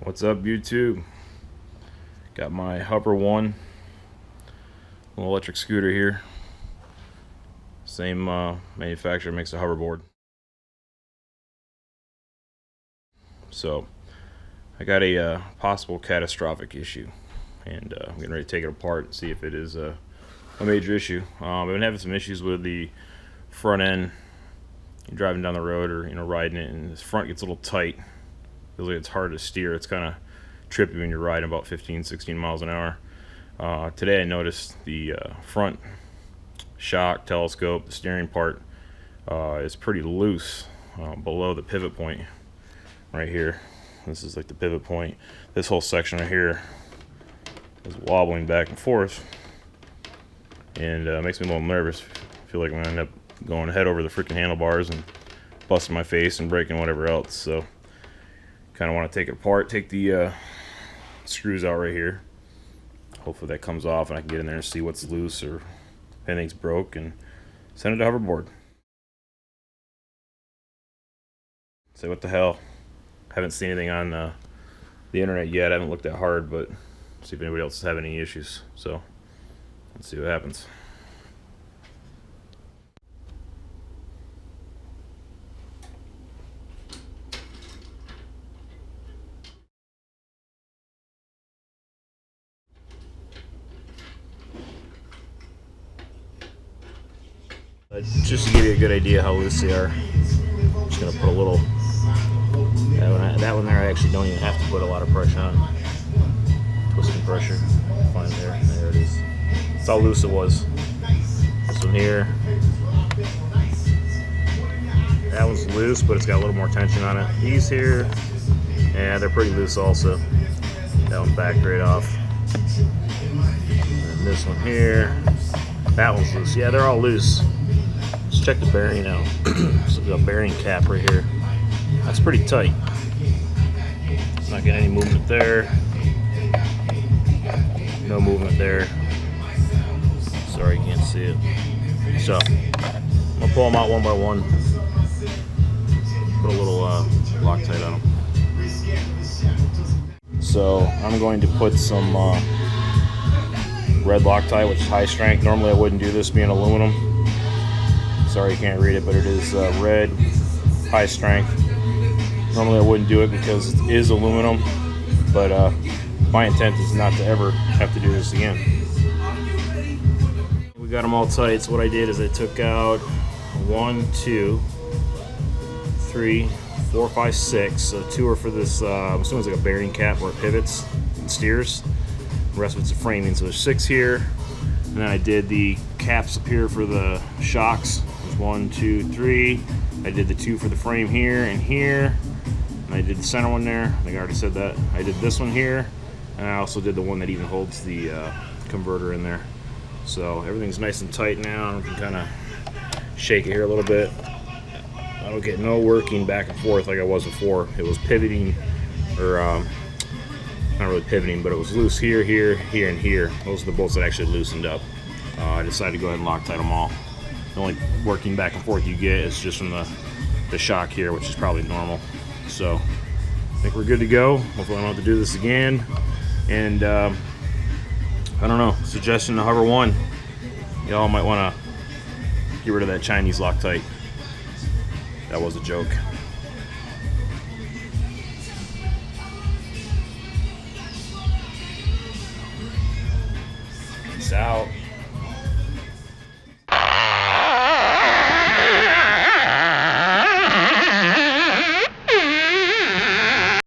What's up, YouTube? Got my Hover One little electric scooter here. Same manufacturer makes a hoverboard. So I got a possible catastrophic issue, and I'm getting ready to take it apart and see if it is a major issue. I've been having some issues with the front end. You're driving down the road or riding it, and this front gets a little tight. Feels like it's hard to steer. It's kind of trippy when you're riding about 15-16 miles an hour. Today I noticed the front shock, telescope, the steering part is pretty loose below the pivot point right here. This is like the pivot point. This whole section right here is wobbling back and forth, and makes me a little nervous. I feel like I'm gonna end up going head over the freaking handlebars and busting my face and breaking whatever else. So kind of want to take it apart, take the screws out right here. Hopefully that comes off and I can get in there and see what's loose or if anything's broke, and send it to hoverboard. Say what the hell. Haven't seen anything on the internet yet. I haven't looked that hard, but see if anybody else is having any issues. So let's see what happens. Just to give you a good idea how loose they are, I'm just going to put a little, that one there I actually don't even have to put a lot of pressure on. Twisting pressure, fine there it is. That's how loose it was. This one here, that one's loose, but it's got a little more tension on it. These here, yeah, they're pretty loose also. That one backed right off. And this one here, that one's loose. Yeah, they're all loose. Check the bearing out. So there's a bearing cap right here. That's pretty tight. Not getting any movement there. No movement there. Sorry, you can't see it. So I'm gonna pull them out one by one. Put a little Loctite on them. So I'm going to put some red Loctite, which is high strength. Normally I wouldn't do this being aluminum. Sorry you can't read it, but it is red, high strength. Normally I wouldn't do it because it is aluminum, but my intent is not to ever have to do this again. We got them all tight, so what I did is I took out 1, 2, 3, 4, 5, 6. So 2 are for this, I'm assuming it's like a bearing cap where it pivots and steers. The rest of it's a framing, so there's 6 here. And then I did the caps up here for the shocks. There's 1, 2, 3. I did the 2 for the frame here and here. And I did the center one there. I think I already said that. I did this one here. And I also did the one that even holds the converter in there. So everything's nice and tight now. I can kind of shake it here a little bit. I don't get no working back and forth like I was before. It was pivoting, or not really pivoting, but it was loose here, here, here, and here. Those are the bolts that actually loosened up. I decided to go ahead and Loctite them all. The only working back and forth you get is just from the shock here, which is probably normal. So I think we're good to go. Hopefully I don't have to do this again. And I don't know, suggestion to Hover One, y'all might want to get rid of that Chinese Loctite. That was a joke. Peace out.